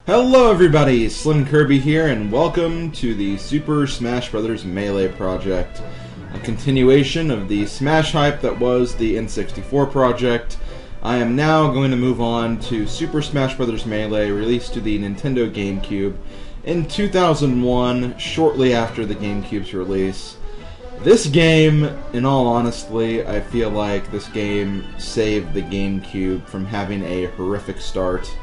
Hello everybody, SlimKirby here, and welcome to the Super Smash Bros. Melee project. A continuation of the Smash hype that was the N64 project. I am now going to move on to Super Smash Bros. Melee, released to the Nintendo GameCube in 2001, shortly after the GameCube's release. This game, in all honesty, I feel like this game saved the GameCube from having a horrific start.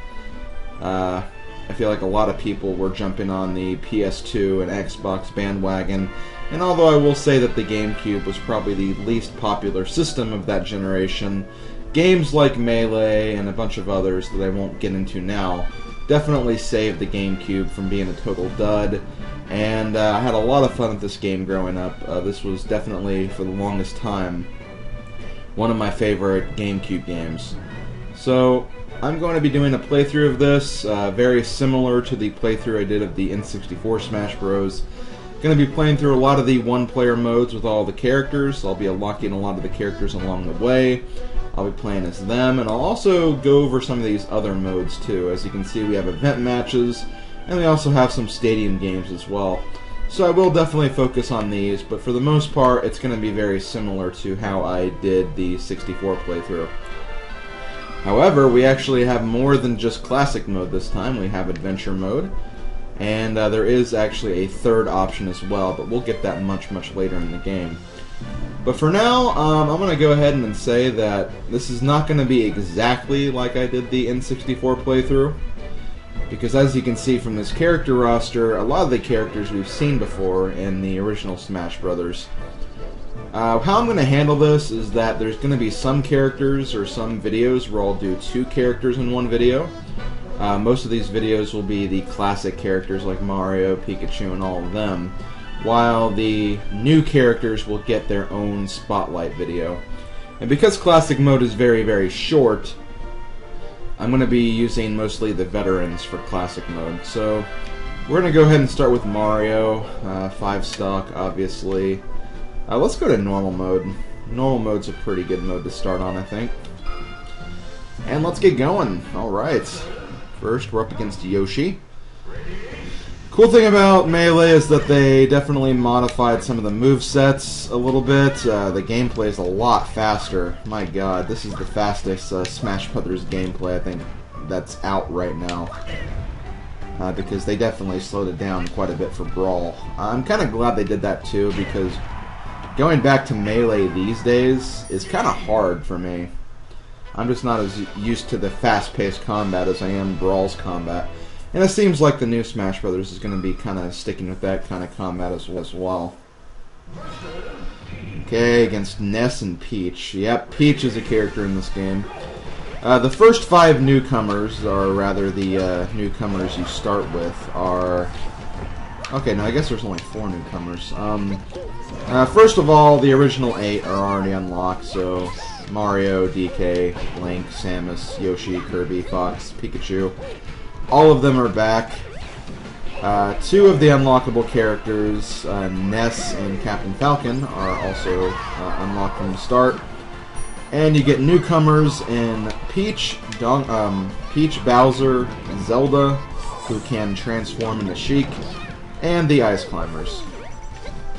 I feel like a lot of people were jumping on the PS2 and Xbox bandwagon, and although I will say that the GameCube was probably the least popular system of that generation, games like Melee and a bunch of others that I won't get into now definitely saved the GameCube from being a total dud, and I had a lot of fun with this game growing up. This was definitely, for the longest time, one of my favorite GameCube games. So I'm going to be doing a playthrough of this, very similar to the playthrough I did of the N64 Smash Bros. Going to be playing through a lot of the one-player modes with all the characters. I'll be unlocking a lot of the characters along the way. I'll be playing as them, and I'll also go over some of these other modes too. As you can see, we have event matches, and we also have some stadium games as well. So I will definitely focus on these, but for the most part, it's going to be very similar to how I did the 64 playthrough. However, we actually have more than just classic mode this time. We have adventure mode, and there is actually a third option as well, but we'll get that much later in the game. But for now, I'm going to go ahead and say that this is not going to be exactly like I did the N64 playthrough, because as you can see from this character roster, a lot of the characters we've seen before in the original Smash Brothers. How I'm going to handle this is that there's going to be some characters or some videos where I'll do two characters in one video. Most of these videos will be the classic characters like Mario, Pikachu, and all of them, while the new characters will get their own spotlight video. And because classic mode is very short, I'm going to be using mostly the veterans for classic mode. So we're going to go ahead and start with Mario, 5-stock obviously. Let's go to normal mode. Normal mode's a pretty good mode to start on, I think. And let's get going. Alright. First, we're up against Yoshi. Cool thing about Melee is that they definitely modified some of the movesets a little bit. The gameplay is a lot faster. My god, this is the fastest Smash Brothers gameplay I think that's out right now. Because they definitely slowed it down quite a bit for Brawl. I'm kind of glad they did that too, because going back to Melee these days is kind of hard for me. I'm just not as used to the fast-paced combat as I am Brawl's combat. And it seems like the new Smash Brothers is going to be kind of sticking with that kind of combat as well. Okay, against Ness and Peach. Yep, Peach is a character in this game. The first 5 newcomers, or rather the newcomers you start with, are... Okay, no, I guess there's only 4 newcomers. First of all, the original 8 are already unlocked, so Mario, DK, Link, Samus, Yoshi, Kirby, Fox, Pikachu. All of them are back. 2 of the unlockable characters, Ness and Captain Falcon, are also unlocked from the start. And you get newcomers in Peach, Bowser, Zelda, who can transform into Sheik, and the Ice Climbers.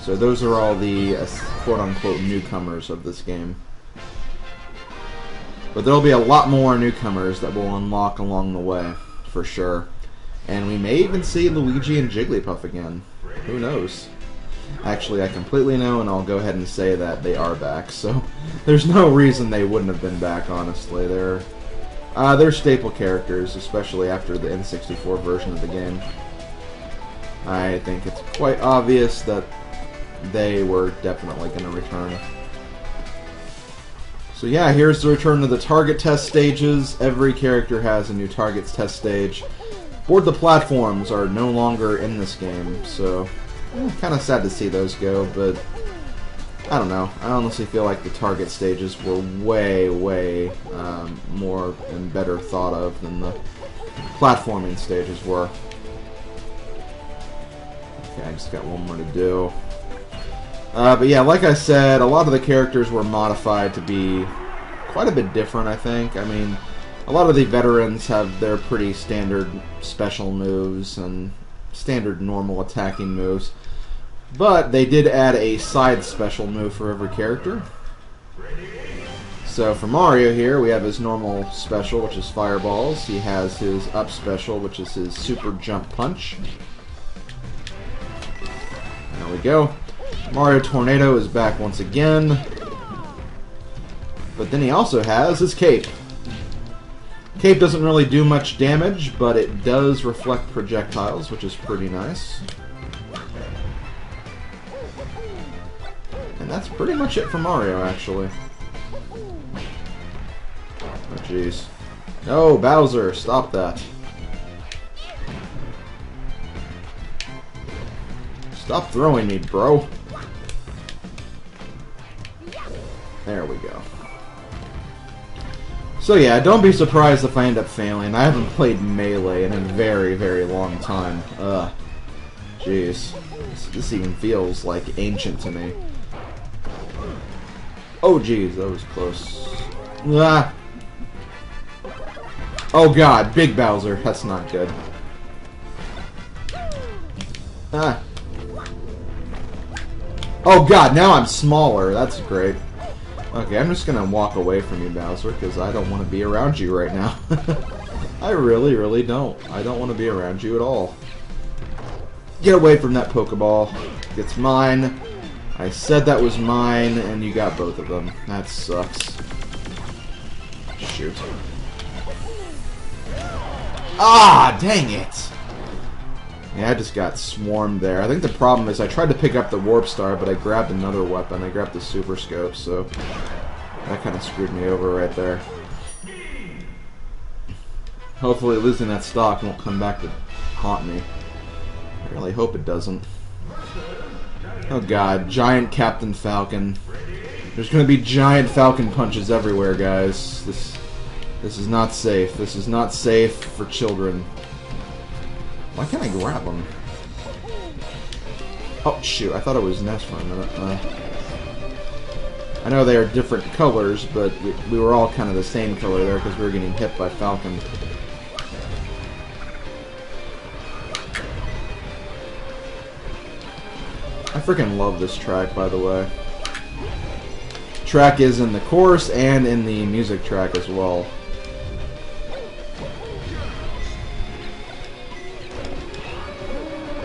So those are all the quote-unquote newcomers of this game. But there'll be a lot more newcomers that will unlock along the way, for sure. And we may even see Luigi and Jigglypuff again. Who knows? Actually, I completely know, and I'll go ahead and say that they are back. So there's no reason they wouldn't have been back, honestly. They're staple characters, especially after the N64 version of the game. I think it's quite obvious that they were definitely going to return. So yeah, here's the return to the target test stages. Every character has a new targets test stage. Board the platforms are no longer in this game, so kind of sad to see those go, but I don't know. I honestly feel like the target stages were way more and better thought of than the platforming stages were. Okay, I just got one more to do. But yeah, like I said, a lot of the characters were modified to be quite a bit different, I think. I mean, A lot of the veterans have their pretty standard special moves and standard normal attacking moves. But they did add a side special move for every character. So for Mario here, we have his normal special, which is Fireballs. He has his up special, which is his Super Jump Punch. There we go. Mario Tornado is back once again. But then he also has his Cape. Cape doesn't really do much damage, but it does reflect projectiles, which is pretty nice. And that's pretty much it for Mario, actually. Oh, jeez. No, Bowser, stop that. Stop throwing me, bro. There we go. So yeah, don't be surprised if I end up failing. I haven't played Melee in a very, very long time. Jeez. This even feels like ancient to me. Oh jeez, that was close. Ah. Oh god, Big Bowser. That's not good. Ah. Oh god, now I'm smaller. That's great. Okay, I'm just gonna walk away from you, Bowser, because I don't want to be around you right now. I really, really don't. I don't want to be around you at all. Get away from that Pokeball. It's mine. I said that was mine, and you got both of them. That sucks. Shoot. Ah, dang it! Yeah, I just got swarmed there. I think the problem is I tried to pick up the Warp Star, but I grabbed another weapon. I grabbed the Super Scope, so that kind of screwed me over right there. Hopefully losing that stock won't come back to haunt me. I really hope it doesn't. Oh god, giant Captain Falcon. There's going to be giant Falcon punches everywhere, guys. This is not safe. This is not safe for children. Why can't I grab them? Oh, shoot. I thought it was Ness for a minute. I know they are different colors, but we were all kind of the same color there because we were getting hit by Falcon. I freaking love this track, by the way. Track is in the chorus and in the music track as well.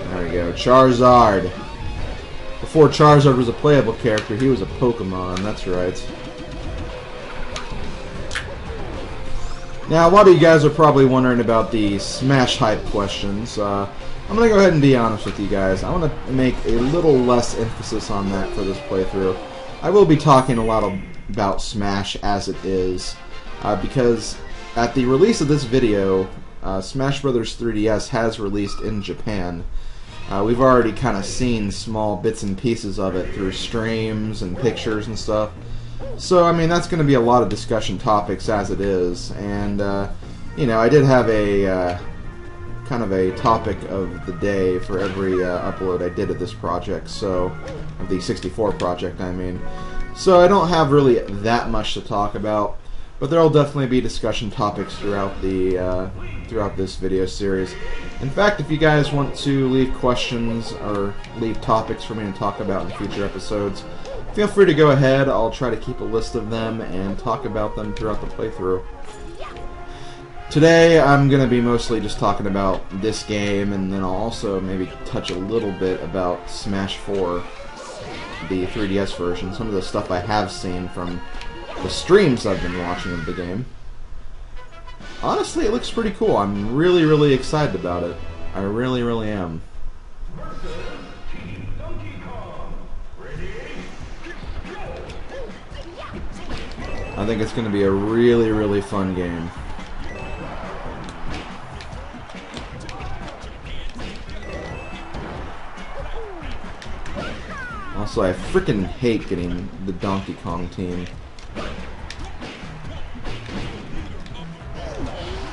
There we go. Charizard. Before Charizard was a playable character, he was a Pokemon. That's right. Now, a lot of you guys are probably wondering about the Smash hype questions. I'm going to go ahead and be honest with you guys. I want to make a little less emphasis on that for this playthrough. I will be talking a lot about Smash as it is, because at the release of this video, Smash Bros. 3DS has released in Japan. We've already kind of seen small bits and pieces of it through streams and pictures and stuff. So, I mean, that's going to be a lot of discussion topics as it is. And, you know, I did have a kind of a topic of the day for every upload I did of this project, so of the 64 project, I mean. So I don't have really that much to talk about, but there will definitely be discussion topics throughout the throughout this video series. In fact, if you guys want to leave questions or leave topics for me to talk about in future episodes, feel free to go ahead. I'll try to keep a list of them and talk about them throughout the playthrough. Today, I'm going to be mostly just talking about this game, and then I'll also maybe touch a little bit about Smash 4, the 3DS version, some of the stuff I have seen from the streams I've been watching of the game. Honestly, it looks pretty cool. I'm really, really excited about it. I really, really am. I think it's going to be a really, really fun game. Also, I freaking hate getting the Donkey Kong team.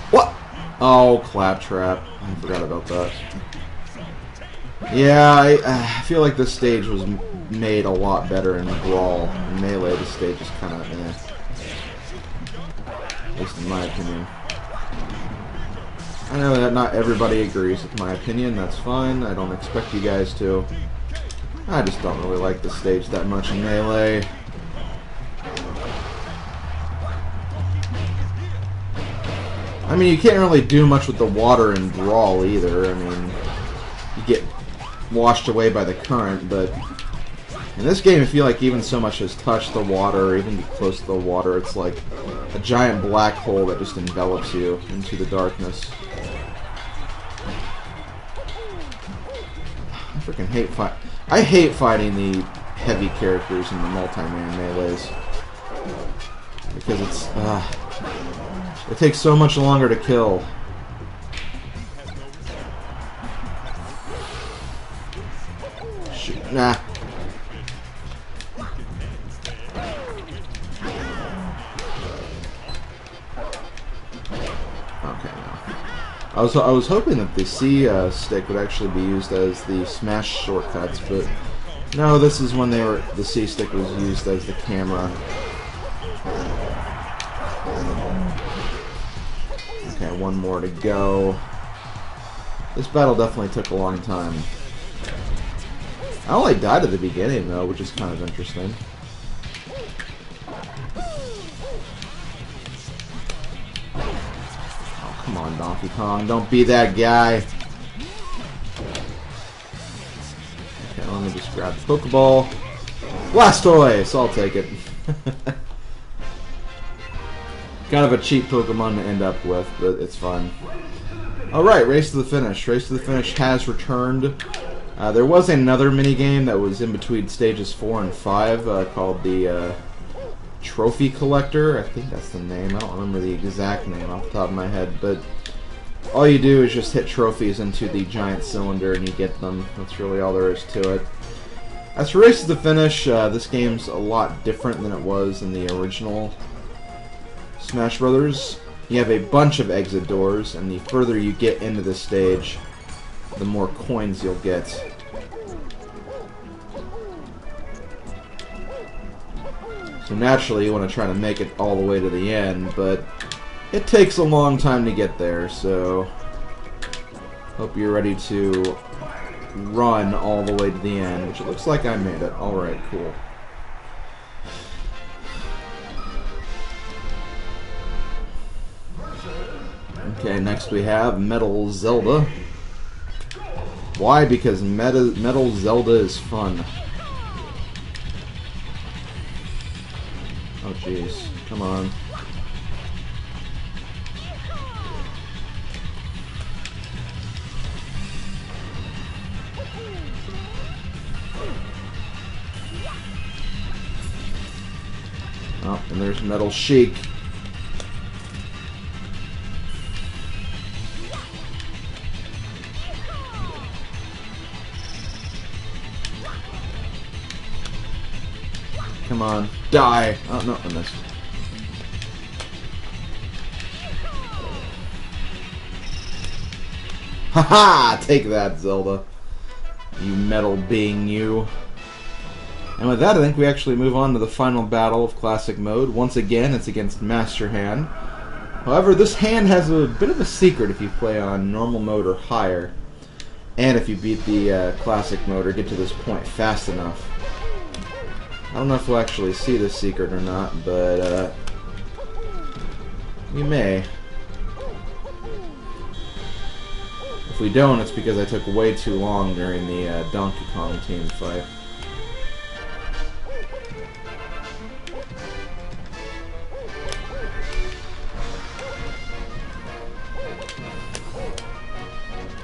What? Oh, Claptrap. I forgot about that. Yeah, I feel like this stage was made a lot better in Brawl. In Melee, the stage is kind of, at least in my opinion. I know that not everybody agrees with my opinion, that's fine. I don't expect you guys to. I just don't really like the stage that much in Melee. I mean, you can't really do much with the water in Brawl either. I mean, you get washed away by the current, but in this game, I feel like even so much as touch the water, or even be close to the water, it's like a giant black hole that just envelops you into the darkness. I freaking hate I hate fighting the heavy characters in the multi-man melees. Because it takes so much longer to kill. Shoot, nah. I was hoping that the C stick would actually be used as the smash shortcuts, but no, this is when the C stick was used as the camera. Okay, one more to go. This battle definitely took a long time. I only died at the beginning though, which is kind of interesting. Come on, Donkey Kong, don't be that guy. Okay, let me just grab the Pokeball. Blastoise! I'll take it. Kind of a cheap Pokemon to end up with, but it's fun. Alright, Race to the Finish. Race to the Finish has returned. There was another minigame that was in between stages 4 and 5 called the Trophy Collector. I think that's the name. I don't remember the exact name off the top of my head, but all you do is just hit trophies into the giant cylinder and you get them. That's really all there is to it. As for Race to the Finish, this game's a lot different than it was in the original Smash Brothers. You have a bunch of exit doors, and the further you get into the stage, the more coins you'll get. So naturally you want to try to make it all the way to the end, but it takes a long time to get there, so hope you're ready to run all the way to the end, which it looks like I made it. Alright, cool. Okay, next we have Metal Zelda. Why? Because Metal Zelda is fun. Oh jeez, come on. Oh, and there's Metal Sheik. Come on, die! Oh no, I missed. Haha! Take that, Zelda. You metal being, you. And with that, I think we actually move on to the final battle of Classic Mode. Once again, it's against Master Hand. However, this hand has a bit of a secret if you play on normal mode or higher. And if you beat the Classic Mode or get to this point fast enough. I don't know if we'll actually see this secret or not, but we may. If we don't, it's because I took way too long during the Donkey Kong team fight.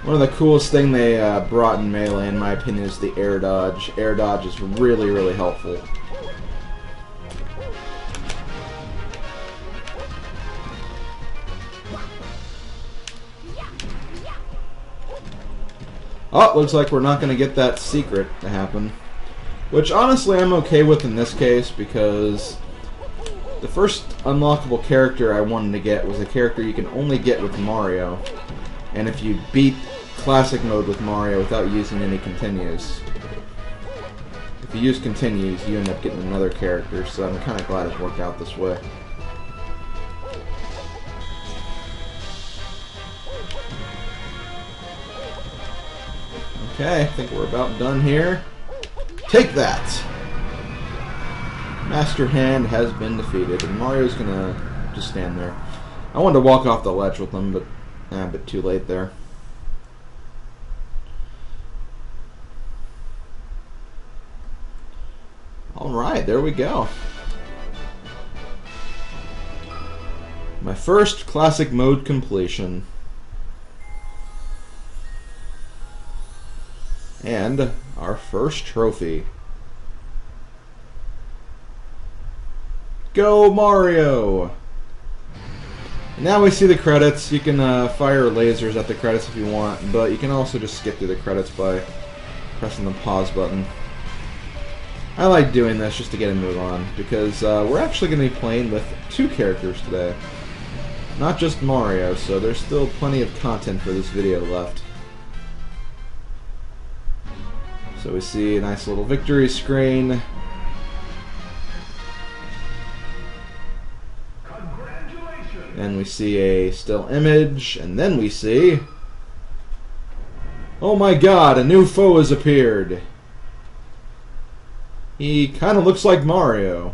One of the coolest thing they brought in Melee, in my opinion, is the air dodge. Air dodge is really, really helpful. Oh, looks like we're not going to get that secret to happen. Which, honestly, I'm okay with in this case, because the first unlockable character I wanted to get was a character you can only get with Mario. And if you beat Classic Mode with Mario without using any continues, if you use continues, you end up getting another character, so I'm kind of glad it worked out this way. Okay, I think we're about done here. Take that! Master Hand has been defeated, and Mario's gonna just stand there. I wanted to walk off the ledge with him, but a bit too late there. Alright, there we go. My first classic mode completion. And our first trophy. Go Mario! Now we see the credits. You can fire lasers at the credits if you want, but you can also just skip through the credits by pressing the pause button. I like doing this just to get a move on, because we're actually going to be playing with 2 characters today. Not just Mario, so there's still plenty of content for this video left. So we see a nice little victory screen. And we see a still image, and then we see... Oh my god, a new foe has appeared! He kind of looks like Mario.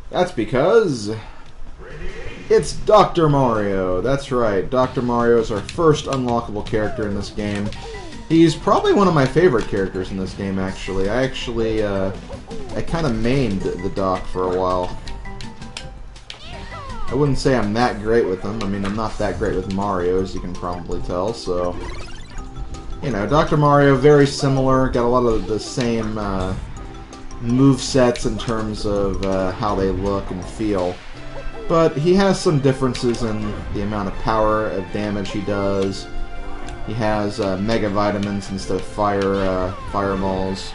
That's because... it's Dr. Mario! That's right, Dr. Mario is our first unlockable character in this game. He's probably one of my favorite characters in this game, actually. I kind of mained the Doc for a while. I wouldn't say I'm that great with him. I mean, I'm not that great with Mario, as you can probably tell, so... You know, Dr. Mario, very similar, got a lot of the same movesets in terms of how they look and feel. But he has some differences in the amount of power of damage he does. He has Mega Vitamins instead of fireballs.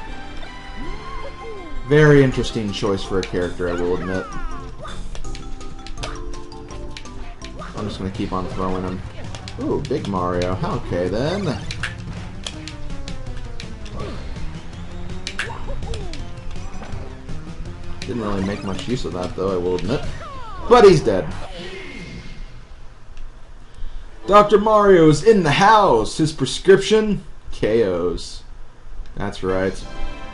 Very interesting choice for a character, I will admit. I'm just going to keep on throwing him. Ooh, big Mario. Okay, then. Didn't really make much use of that, though, I will admit. But he's dead. Dr. Mario's in the house! His prescription? KOs. That's right.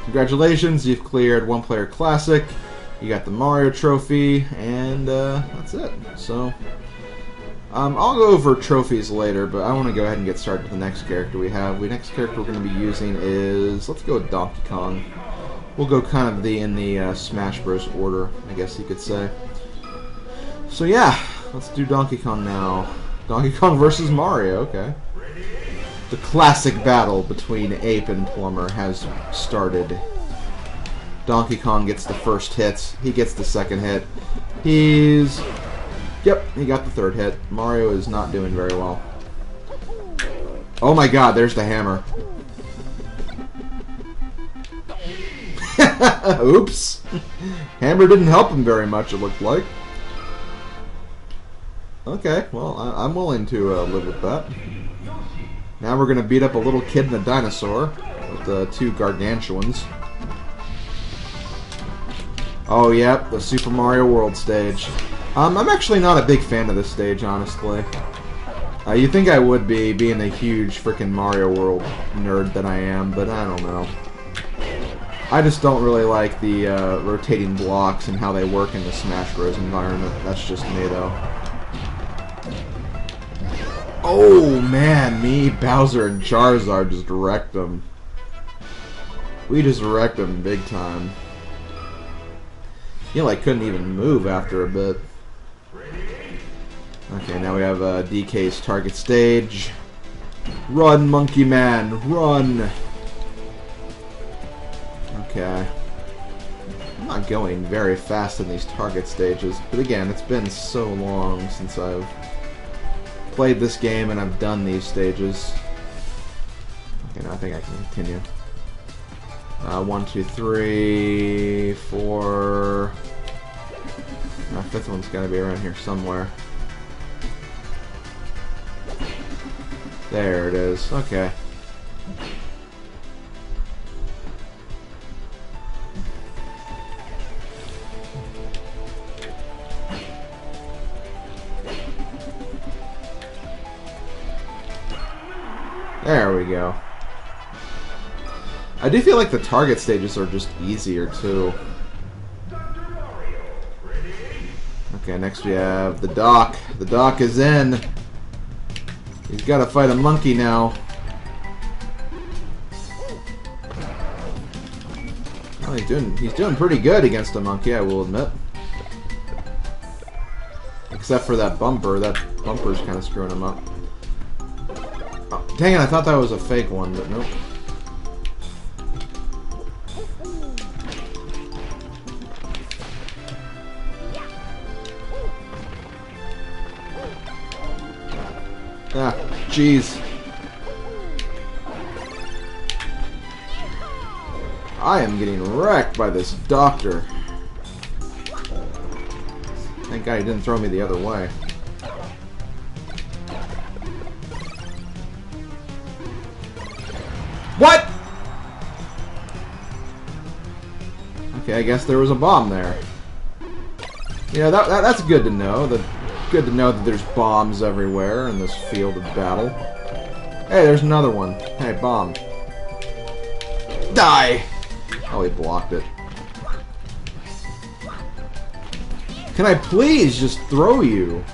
Congratulations, you've cleared One Player Classic. You got the Mario Trophy, and that's it. So, I'll go over trophies later, but I want to go ahead and get started with the next character we have. The next character we're going to be using is... let's go with Donkey Kong. We'll go kind of in the Smash Bros. Order, I guess you could say. So yeah, let's do Donkey Kong now. Donkey Kong versus Mario, okay. The classic battle between Ape and Plumber has started. Donkey Kong gets the first hit. He gets the second hit. He's... yep, he got the third hit. Mario is not doing very well. Oh my god, there's the hammer. Oops. Hammer didn't help him very much, it looked like. Okay, well, I'm willing to live with that. Now we're going to beat up a little kid and a dinosaur with the 2 gargantuans. Oh, yep, the Super Mario World stage. I'm actually not a big fan of this stage, honestly. You'd think I would be, being a huge frickin' Mario World nerd that I am, but I don't know. I just don't really like the rotating blocks and how they work in the Smash Bros. Environment. That's just me, though. Oh, man, me, Bowser, and Charizard just wrecked them. We just wrecked them big time. You know, I couldn't even move after a bit. Okay, now we have DK's target stage. Run, Monkey Man, run! Okay. I'm not going very fast in these target stages, but again, it's been so long since I've played this game and I've done these stages. Okay, now I think I can continue. 1, 2, 3, 4... my 5th one's gotta be around here somewhere. There it is. Okay. There we go. I do feel like the target stages are just easier, too. Okay, next we have the Doc. The Doc is in. He's got to fight a monkey now. Well, he's doing pretty good against a monkey, I will admit. Except for that bumper. That bumper's kind of screwing him up. Oh, dang it, I thought that was a fake one, but nope. Ah, jeez. I am getting wrecked by this doctor. Thank God he didn't throw me the other way. What? Okay, I guess there was a bomb there. Yeah, that's good to know. Good to know that there's bombs everywhere in this field of battle. Hey, there's another one. Hey, bomb. Die! Oh, he blocked it. Can I please just throw you?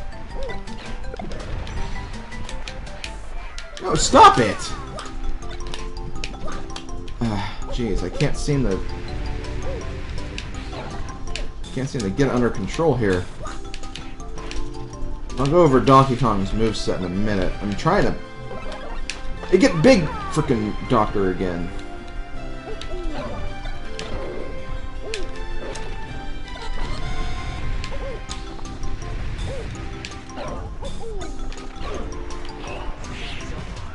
No, stop it! Jeez, I can't seem to get under control here. I'll go over Donkey Kong's moveset in a minute. I'm trying to... Hey, get big, frickin' Doctor again.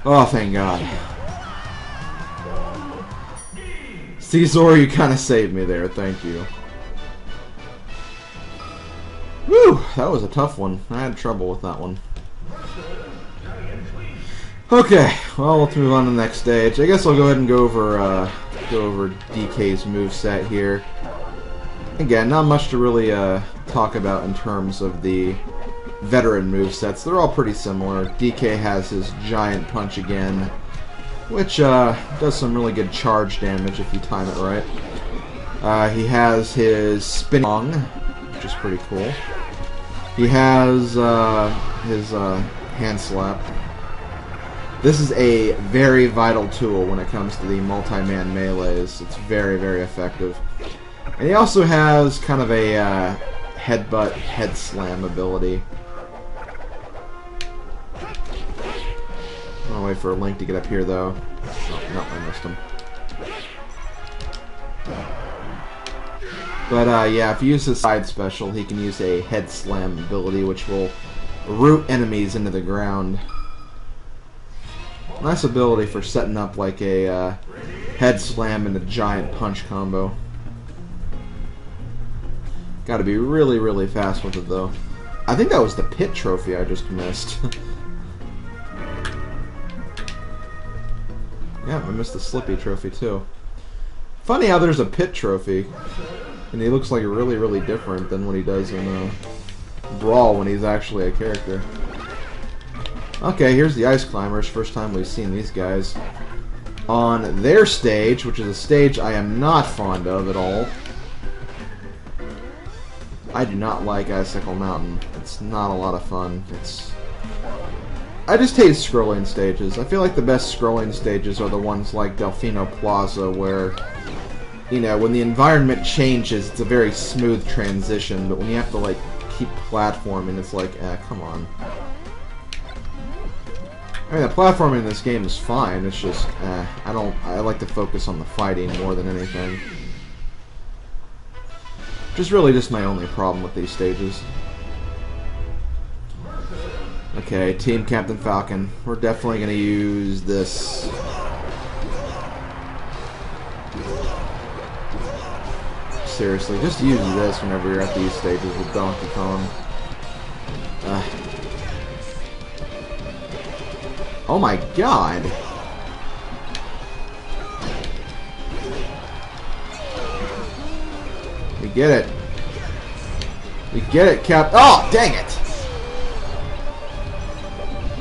Oh, thank God. Caesar, you kind of saved me there. Thank you. Whew, that was a tough one. I had trouble with that one. Okay, well, let's move on to the next stage. I guess I'll go ahead and go over DK's moveset here. Again, not much to really talk about in terms of the veteran movesets. They're all pretty similar. DK has his giant punch again, which does some really good charge damage if you time it right. He has his spin gong, which is pretty cool. He has his hand slap. This is a very vital tool when it comes to the multi-man melees. It's very, very effective. And he also has kind of a headbutt, head slam ability. I'm gonna wait for a Link to get up here, though. Oh, no, I missed him. But, yeah, if you use his side special, he can use a head slam ability, which will root enemies into the ground. Nice ability for setting up, like, a head slam and a giant punch combo. Gotta be really, really fast with it, though. I think that was the pit trophy I just missed. Yeah, I missed the Slippy trophy too. Funny how there's a pit trophy, and he looks like really, really different than what he does in Brawl when he's actually a character. Okay, here's the Ice Climbers. First time we've seen these guys on their stage, which is a stage I am not fond of at all. I do not like Icicle Mountain. It's not a lot of fun. I just hate scrolling stages. I feel like the best scrolling stages are the ones like Delfino Plaza, where, you know, when the environment changes, it's a very smooth transition, but when you have to, like, keep platforming, it's like, come on. I mean, the platforming in this game is fine, it's just, I like to focus on the fighting more than anything. Which is really just my only problem with these stages. Okay, Team Captain Falcon. We're definitely going to use this. Seriously, just use this whenever you're at these stages with Donkey Kong. Oh my God! We get it. We get it, Oh, dang it!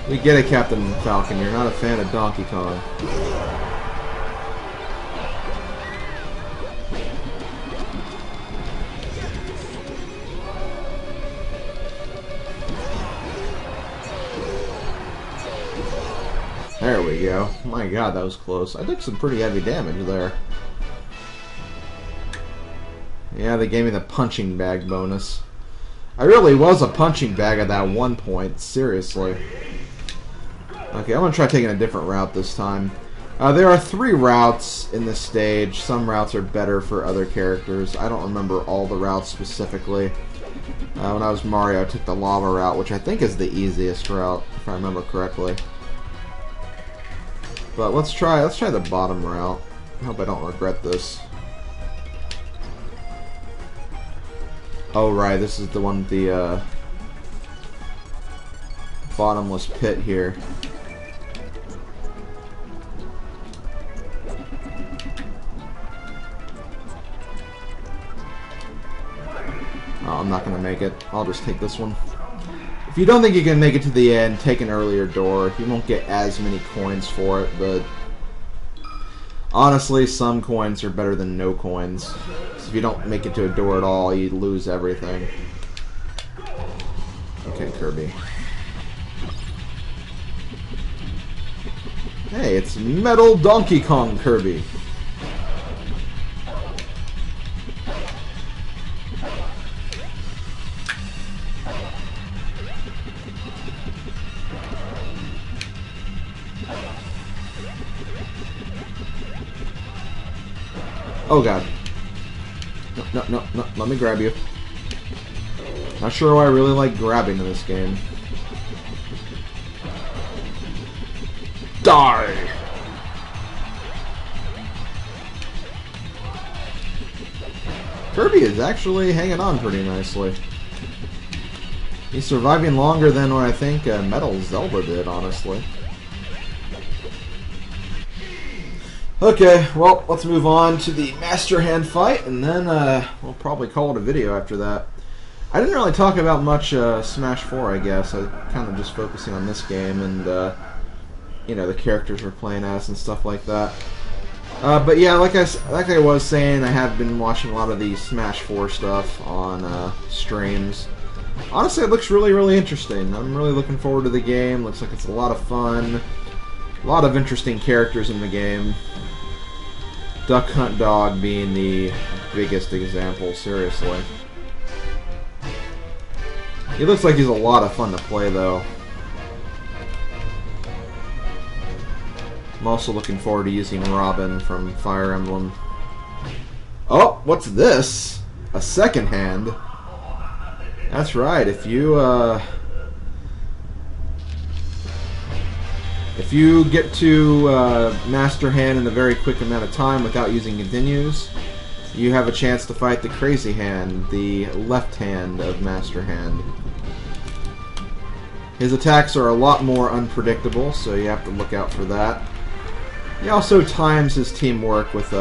We get it, Captain Falcon. You're not a fan of Donkey Kong. There we go. My god, that was close. I took some pretty heavy damage there. Yeah, they gave me the punching bag bonus. I really was a punching bag at that one point, seriously. Okay, I'm going to try taking a different route this time. There are 3 routes in this stage. Some routes are better for other characters. I don't remember all the routes specifically. When I was Mario, I took the lava route, which I think is the easiest route, if I remember correctly. But let's try the bottom route. I hope I don't regret this. Oh right, this is the one with the bottomless pit here. Oh, I'm not gonna make it. I'll just take this one. If you don't think you can make it to the end, take an earlier door. You won't get as many coins for it, but honestly, some coins are better than no coins. So if you don't make it to a door at all, you lose everything. Okay, Kirby. Hey, it's Metal Donkey Kong Kirby. Oh god. No, let me grab you. Not sure why I really like grabbing in this game. Die! Kirby is actually hanging on pretty nicely. He's surviving longer than what I think Metal Zelda did, honestly. Okay, well, let's move on to the Master Hand fight, and then we'll probably call it a video after that. I didn't really talk about much Smash 4, I guess. I kind of just focusing on this game and, you know, the characters we're playing as and stuff like that. But yeah, like I was saying, I have been watching a lot of the Smash 4 stuff on streams. Honestly, it looks really, really interesting. I'm really looking forward to the game. Looks like it's a lot of fun. A lot of interesting characters in the game. Duck Hunt Dog being the biggest example, seriously. He looks like he's a lot of fun to play, though. I'm also looking forward to using Robin from Fire Emblem. Oh, what's this? A second hand? That's right, if you get to Master Hand in a very quick amount of time without using continues, you have a chance to fight the Crazy Hand, the left hand of Master Hand. His attacks are a lot more unpredictable, so you have to look out for that. He also times his teamwork with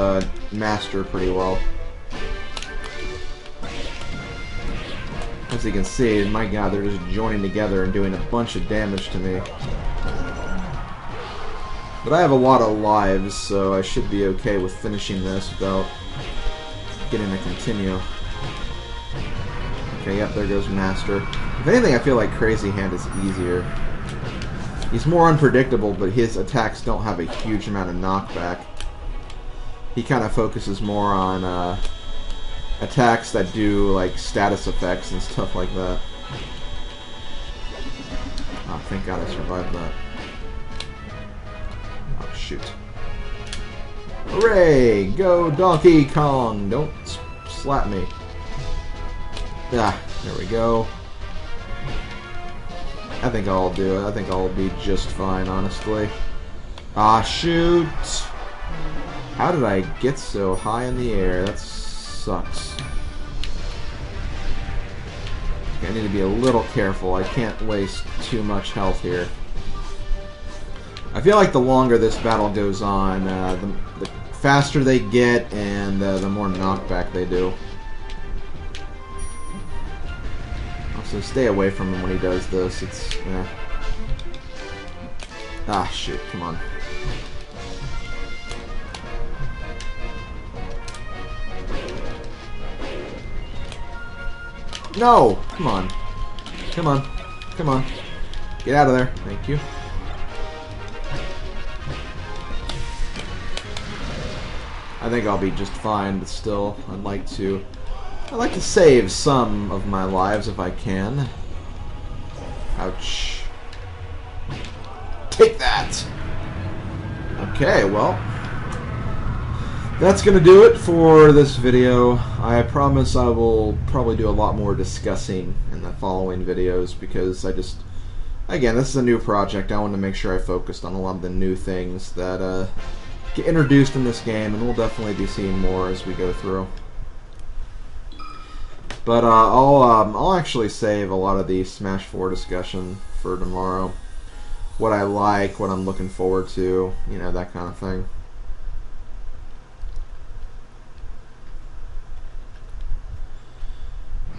Master pretty well. As you can see, my god, they're just joining together and doing a bunch of damage to me. But I have a lot of lives, so I should be okay with finishing this without getting a continue. Okay, yep, there goes Master. If anything, I feel like Crazy Hand is easier. He's more unpredictable, but his attacks don't have a huge amount of knockback. He kind of focuses more on attacks that do like status effects and stuff like that. Oh, thank god I survived that. Oh, shoot. Hooray! Go Donkey Kong! Don't slap me. Ah, there we go. I think I'll do it. I think I'll be just fine, honestly. Ah, shoot! How did I get so high in the air? That sucks. Okay, I need to be a little careful. I can't waste too much health here. I feel like the longer this battle goes on, the faster they get and the more knockback they do. So stay away from him when he does this. It's ah, shoot, come on. No! Come on. Come on. Come on. Get out of there. Thank you. I think I'll be just fine, but still, I'd like to save some of my lives if I can. Ouch. Take that! Okay, well, that's gonna do it for this video. I promise I will probably do a lot more discussing in the following videos, because again, this is a new project. I want to make sure I focused on a lot of the new things that get introduced in this game, and we'll definitely be seeing more as we go through. But I'll actually save a lot of the Smash 4 discussion for tomorrow. What I like, what I'm looking forward to, you know, that kind of thing.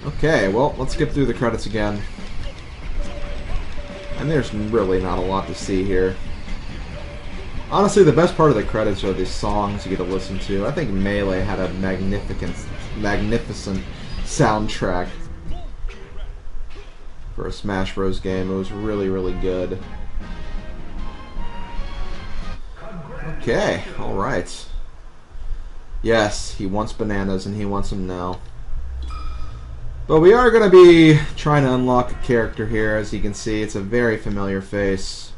Okay, well, let's skip through the credits again. And there's really not a lot to see here. Honestly, the best part of the credits are the songs you get to listen to. I think Melee had a magnificent soundtrack for a Smash Bros. Game. It was really, really good. Okay, alright. Yes, he wants bananas, and he wants them now. But we are going to be trying to unlock a character here. As you can see, it's a very familiar face.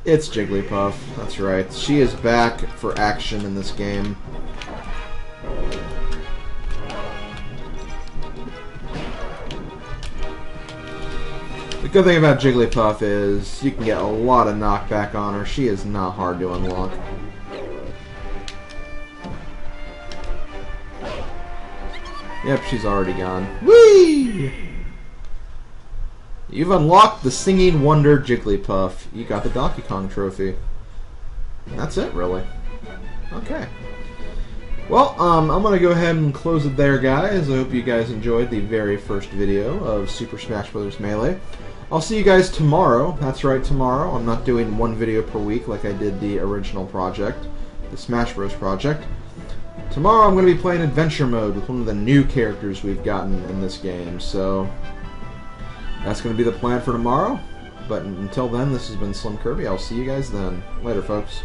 It's Jigglypuff, that's right. She is back for action in this game. The good thing about Jigglypuff is you can get a lot of knockback on her. She is not hard to unlock. Yep, she's already gone. Whee! You've unlocked the Singing Wonder Jigglypuff. You got the Donkey Kong trophy. That's it, really. Okay. Well, I'm going to go ahead and close it there, guys. I hope you guys enjoyed the very first video of Super Smash Bros. Melee. I'll see you guys tomorrow. That's right, tomorrow. I'm not doing one video per week like I did the original project, the Smash Bros. Project. Tomorrow I'm going to be playing Adventure Mode with one of the new characters we've gotten in this game, so that's going to be the plan for tomorrow. But until then, this has been SlimKirby. I'll see you guys then. Later, folks.